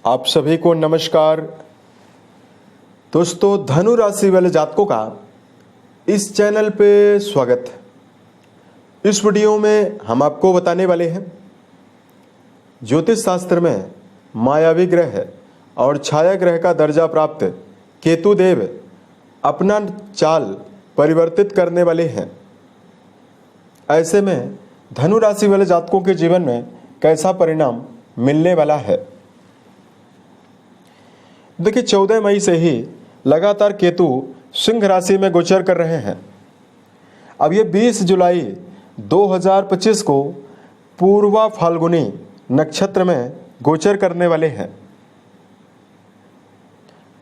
आप सभी को नमस्कार। दोस्तों, धनु राशि वाले जातकों का इस चैनल पे स्वागत है। इस वीडियो में हम आपको बताने वाले हैं ज्योतिष शास्त्र में मायावी ग्रह और छाया ग्रह का दर्जा प्राप्त केतु देव अपना चाल परिवर्तित करने वाले हैं। ऐसे में धनु राशि वाले जातकों के जीवन में कैसा परिणाम मिलने वाला है। देखिए, 14 मई से ही लगातार केतु सिंह राशि में गोचर कर रहे हैं। अब ये 20 जुलाई 2025 को पूर्वा फाल्गुनी नक्षत्र में गोचर करने वाले हैं।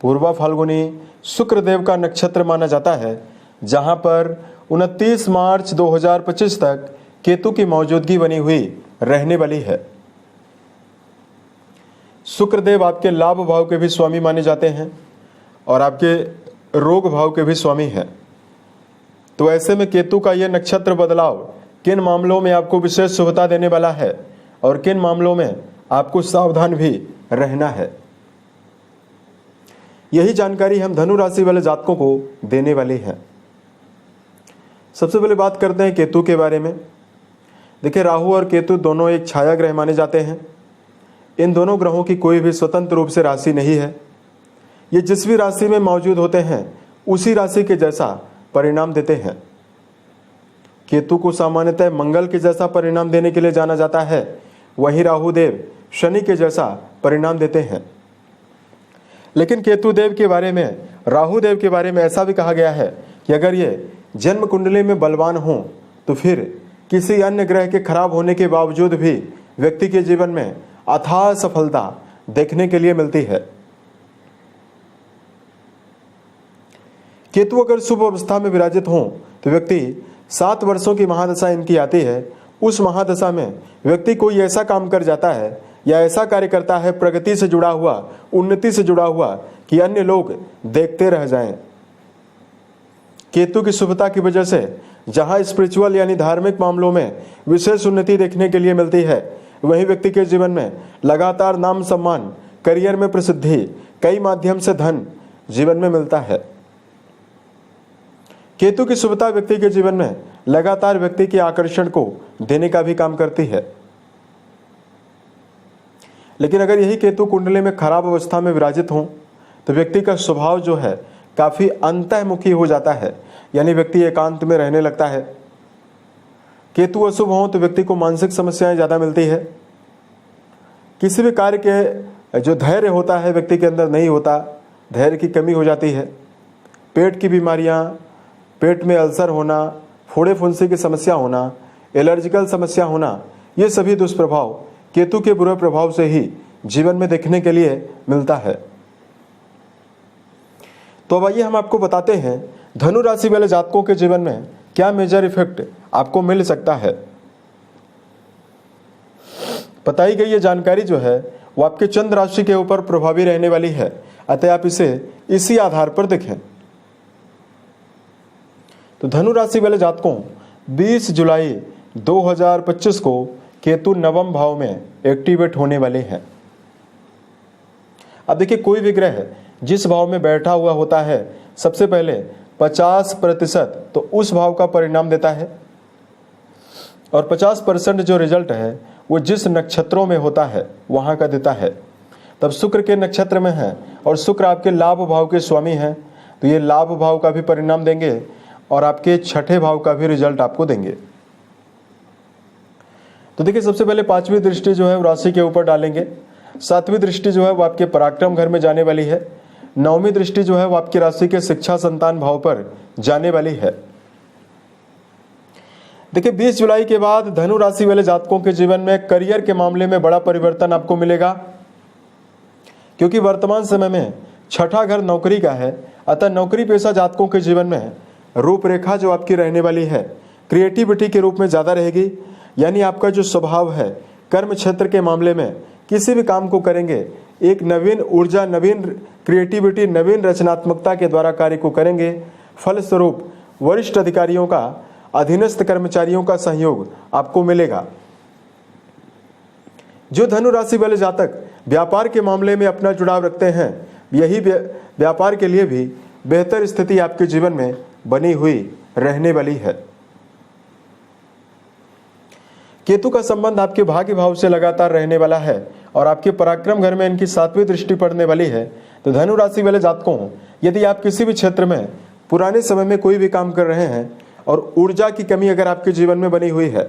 पूर्वा फाल्गुनी शुक्रदेव का नक्षत्र माना जाता है, जहां पर 29 मार्च 2025 तक केतु की मौजूदगी बनी हुई रहने वाली है। शुक्रदेव आपके लाभ भाव के भी स्वामी माने जाते हैं और आपके रोग भाव के भी स्वामी हैं। तो ऐसे में केतु का यह नक्षत्र बदलाव किन मामलों में आपको विशेष शुभता देने वाला है और किन मामलों में आपको सावधान भी रहना है, यही जानकारी हम धनु राशि वाले जातकों को देने वाले हैं। सबसे पहले बात करते हैं केतु के बारे में। देखिए, राहु और केतु दोनों एक छाया ग्रह माने जाते हैं। इन दोनों ग्रहों की कोई भी स्वतंत्र रूप से राशि नहीं है। ये जिस भी राशि में मौजूद होते हैं उसी राशि के जैसा परिणाम देते हैं। केतु को सामान्यतः मंगल के जैसा परिणाम देने के लिए जाना जाता है, वहीं राहु देव शनि के जैसा परिणाम देते हैं। लेकिन केतु देव के बारे में, राहु देव के बारे में ऐसा भी कहा गया है कि अगर ये जन्म कुंडली में बलवान हों तो फिर किसी अन्य ग्रह के खराब होने के बावजूद भी व्यक्ति के जीवन में अथाह सफलता देखने के लिए मिलती है। केतु अगर शुभ अवस्था में विराजित हों तो व्यक्ति 7 वर्षों की महादशा इनकी आती है। उस महादशा में व्यक्ति कोई ऐसा काम कर जाता है या ऐसा कार्य करता है प्रगति से जुड़ा हुआ, उन्नति से जुड़ा हुआ, कि अन्य लोग देखते रह जाएं। केतु की शुभता की वजह से जहां स्पिरिचुअल यानी धार्मिक मामलों में विशेष उन्नति देखने के लिए मिलती है, वहीं व्यक्ति के जीवन में लगातार नाम सम्मान, करियर में प्रसिद्धि, कई माध्यम से धन जीवन में मिलता है। केतु की शुभता व्यक्ति के जीवन में लगातार व्यक्ति के आकर्षण को देने का भी काम करती है। लेकिन अगर यही केतु कुंडली में खराब अवस्था में विराजित हो तो व्यक्ति का स्वभाव जो है काफी अंतःमुखी हो जाता है, यानी व्यक्ति एकांत में रहने लगता है। केतु अशुभ हो तो व्यक्ति को मानसिक समस्याएं ज़्यादा मिलती है। किसी भी कार्य के जो धैर्य होता है व्यक्ति के अंदर नहीं होता, धैर्य की कमी हो जाती है। पेट की बीमारियां, पेट में अल्सर होना, फोड़े फुंसी की समस्या होना, एलर्जिकल समस्या होना, ये सभी दुष्प्रभाव केतु के बुरे प्रभाव से ही जीवन में देखने के लिए मिलता है। तो अब आइए हम आपको बताते हैं धनु राशि वाले जातकों के जीवन में क्या मेजर इफेक्ट आपको मिल सकता है। बताई गई ये जानकारी जो है वो आपके चंद्र राशि के ऊपर प्रभावी रहने वाली है, अतः आप इसे इसी आधार पर देखें। तो धनु राशि वाले जातकों 20 जुलाई 2025 को केतु नवम भाव में एक्टिवेट होने वाले हैं। अब देखिए, कोई भी ग्रह जिस भाव में बैठा हुआ होता है सबसे पहले 50% तो उस भाव का परिणाम देता है और 50% जो रिजल्ट है वो जिस नक्षत्रों में होता है वहां का देता है। तब शुक्र के नक्षत्र में है और शुक्र आपके लाभ भाव के स्वामी हैं, तो ये लाभ भाव का भी परिणाम देंगे और आपके छठे भाव का भी रिजल्ट आपको देंगे। तो देखिए, सबसे पहले 5वीं दृष्टि जो है वो राशि के ऊपर डालेंगे। 7वीं दृष्टि जो है वो आपके पराक्रम घर में जाने वाली है। 9वीं दृष्टि जो है वो आपकी राशि के शिक्षा संतान भाव पर जाने वाली है। देखिए, 20 जुलाई के बाद धनु राशि वाले जातकों के जीवन में करियर के मामले में बड़ा परिवर्तन आपको मिलेगा, क्योंकि वर्तमान समय में छठा घर नौकरी का है। अतः नौकरी पेशा जातकों के जीवन में रूपरेखा जो आपकी रहने वाली है क्रिएटिविटी के रूप में ज़्यादा रहेगी। यानी आपका जो स्वभाव है कर्म क्षेत्र के मामले में किसी भी काम को करेंगे एक नवीन ऊर्जा, नवीन क्रिएटिविटी, नवीन रचनात्मकता के द्वारा कार्य को करेंगे। फलस्वरूप वरिष्ठ अधिकारियों का, अधीनस्थ कर्मचारियों का सहयोग आपको मिलेगा। जो धनु राशि वाले जातक व्यापार के मामले में अपना जुड़ाव रखते हैं, यही व्यापार के लिए भी बेहतर स्थिति आपके जीवन में बनी हुई रहने वाली है। केतु का संबंध आपके भाग्य भाव से लगातार रहने वाला है और आपके पराक्रम घर में इनकी 7वीं दृष्टि पड़ने वाली है। तो धनु राशि वाले जातकों, यदि आप किसी भी क्षेत्र में पुराने समय में कोई भी काम कर रहे हैं और ऊर्जा की कमी अगर आपके जीवन में बनी हुई है,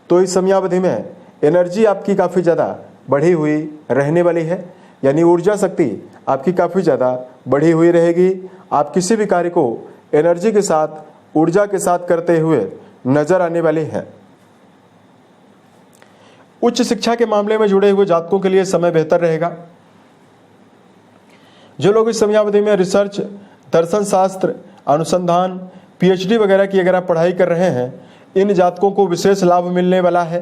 तो इस समयावधि में एनर्जी आपकी काफ़ी ज़्यादा बढ़ी हुई रहने वाली है, यानी ऊर्जा शक्ति आपकी काफ़ी ज़्यादा बढ़ी हुई रहेगी। आप किसी भी कार्य को एनर्जी के साथ, ऊर्जा के साथ करते हुए नजर आने वाले हैं। उच्च शिक्षा के मामले में जुड़े हुए जातकों के लिए समय बेहतर रहेगा। जो लोग इस समयावधि में रिसर्च, दर्शन शास्त्र, अनुसंधान, पीएचडी वगैरह की अगर आप पढ़ाई कर रहे हैं, इन जातकों को विशेष लाभ मिलने वाला है।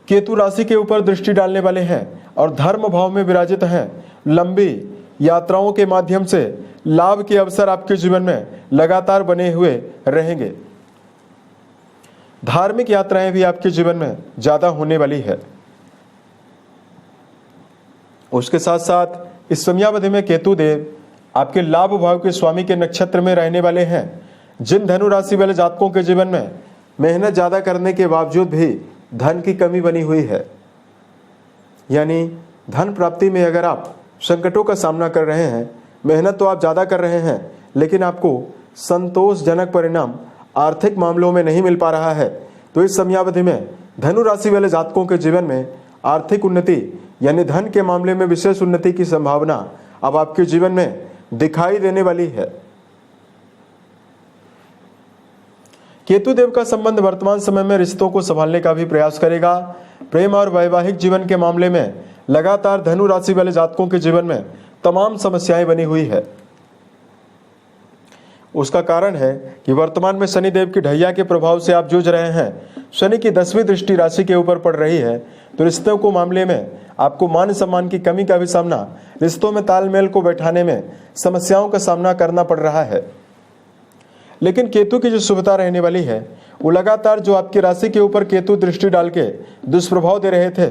केतु राशि के ऊपर दृष्टि डालने वाले हैं और धर्म भाव में विराजित हैं। लंबी यात्राओं के माध्यम से लाभ के अवसर आपके जीवन में लगातार बने हुए रहेंगे। धार्मिक यात्राएं भी आपके जीवन में ज्यादा होने वाली है। उसके साथ साथ इस समयावधि में केतु देव आपके लाभ भाव के स्वामी के नक्षत्र में रहने वाले हैं। जिन धनु राशि वाले जातकों के जीवन में मेहनत ज्यादा करने के बावजूद भी धन की कमी बनी हुई है, यानी धन प्राप्ति में अगर आप संकटों का सामना कर रहे हैं, मेहनत तो आप ज़्यादा कर रहे हैं लेकिन आपको संतोषजनक परिणाम आर्थिक मामलों में नहीं मिल पा रहा है, तो इस समयावधि में धनु राशि वाले जातकों के जीवन में आर्थिक उन्नति यानी धन के मामले में विशेष उन्नति की संभावना अब आपके जीवन में दिखाई देने वाली है। केतु देव का संबंध वर्तमान समय में रिश्तों को संभालने का भी प्रयास करेगा। प्रेम और वैवाहिक जीवन के मामले में लगातार धनु राशि वाले जातकों के जीवन में तमाम समस्याएं बनी हुई है। उसका कारण है कि वर्तमान में शनि देव की ढैया के प्रभाव से आप जूझ रहे हैं। शनि की 10वीं दृष्टि राशि के ऊपर पड़ रही है, तो रिश्तों को मामले में आपको मान सम्मान की कमी का भी सामना, रिश्तों में तालमेल को बैठाने में समस्याओं का सामना करना पड़ रहा है। लेकिन केतु की जो शुभता रहने वाली है, वो लगातार जो आपकी राशि के ऊपर केतु दृष्टि डाल के दुष्प्रभाव दे रहे थे,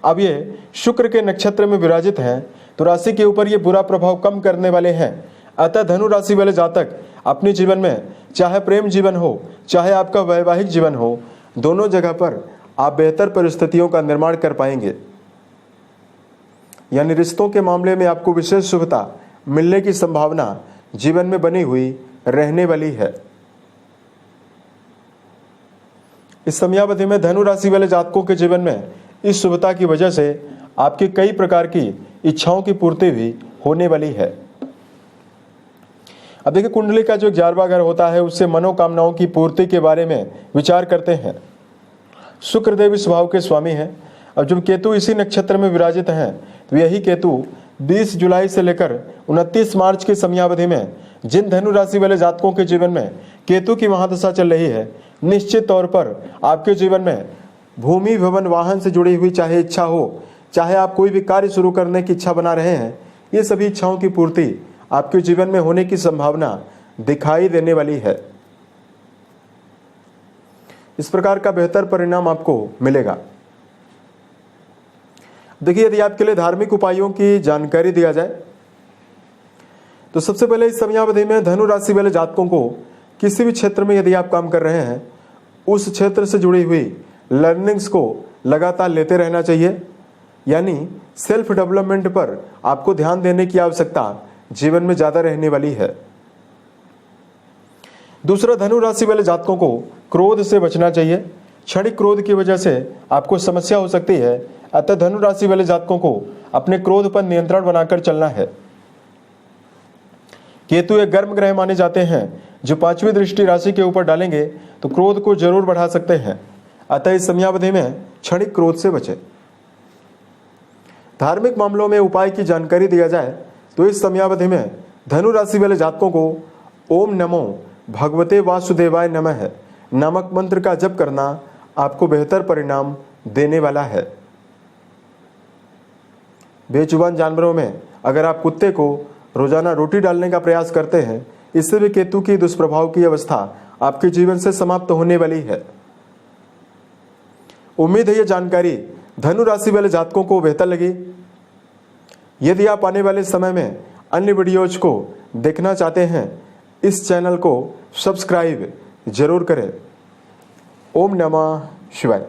अब ये शुक्र के नक्षत्र में विराजित हैं, तो राशि के ऊपर ये बुरा प्रभाव कम करने वाले हैं। अतः धनु राशि वाले जातक अपने जीवन में चाहे प्रेम जीवन हो, चाहे आपका वैवाहिक जीवन हो, दोनों जगह पर आप बेहतर परिस्थितियों का निर्माण कर पाएंगे। यानी रिश्तों के मामले में आपको विशेष शुभता मिलने की संभावना जीवन में बनी हुई रहने वाली है। इस समयावधि में धनु राशि वाले जातकों के जीवन में इस शुभता की वजह से आपकी कई प्रकार की इच्छाओं की पूर्ति भी होने वाली है। अब देखिए, कुंडली का जो 11वां घर होता है, उससे मनोकामनाओं की पूर्ति के बारे में विचार करते हैं। शुक्रदेव इस भाव के स्वामी हैं और जब केतु इसी नक्षत्र में विराजित हैं, तो यही केतु 20 जुलाई से लेकर 29 मार्च की समयावधि में जिन धनु राशि वाले जातकों के जीवन में केतु की महादशा चल रही है, निश्चित तौर पर आपके जीवन में भूमि, भवन, वाहन से जुड़ी हुई चाहे इच्छा हो, चाहे आप कोई भी कार्य शुरू करने की इच्छा बना रहे हैं, ये सभी इच्छाओं की पूर्ति आपके जीवन में होने की संभावना दिखाई देने वाली है। इस प्रकार का बेहतर परिणाम आपको मिलेगा। देखिए, यदि आपके लिए धार्मिक उपायों की जानकारी दिया जाए, तो सबसे पहले इस समयावधि में धनु राशि वाले जातकों को किसी भी क्षेत्र में यदि आप काम कर रहे हैं, उस क्षेत्र से जुड़ी हुई लर्निंग्स को लगातार लेते रहना चाहिए। यानी सेल्फ डेवलपमेंट पर आपको ध्यान देने की आवश्यकता जीवन में ज्यादा रहने वाली है। दूसरा, धनु राशि वाले जातकों को क्रोध से बचना चाहिए। क्षणिक क्रोध की वजह से आपको समस्या हो सकती है, अतः धनु राशि वाले जातकों को अपने क्रोध पर नियंत्रण बनाकर चलना है। केतु एक गर्म ग्रह माने जाते हैं, जो 5वीं दृष्टि राशि के ऊपर डालेंगे तो क्रोध को जरूर बढ़ा सकते हैं, अतः इस समयावधि में क्षणिक क्रोध से बचें। धार्मिक मामलों में उपाय की जानकारी दिया जाए तो इस समयावधि में धनु राशि वाले जातकों को ओम नमो भगवते वासुदेवाय नमः नामक मंत्र का जप करना आपको बेहतर परिणाम देने वाला है। बेजुबान जानवरों में अगर आप कुत्ते को रोजाना रोटी डालने का प्रयास करते हैं, इससे भी केतु की दुष्प्रभाव की अवस्था आपके जीवन से समाप्त होने वाली है। उम्मीद है ये जानकारी धनु राशि वाले जातकों को बेहतर लगी। यदि आप आने वाले समय में अन्य वीडियोज को देखना चाहते हैं, इस चैनल को सब्सक्राइब जरूर करें। ओम नमः शिवाय।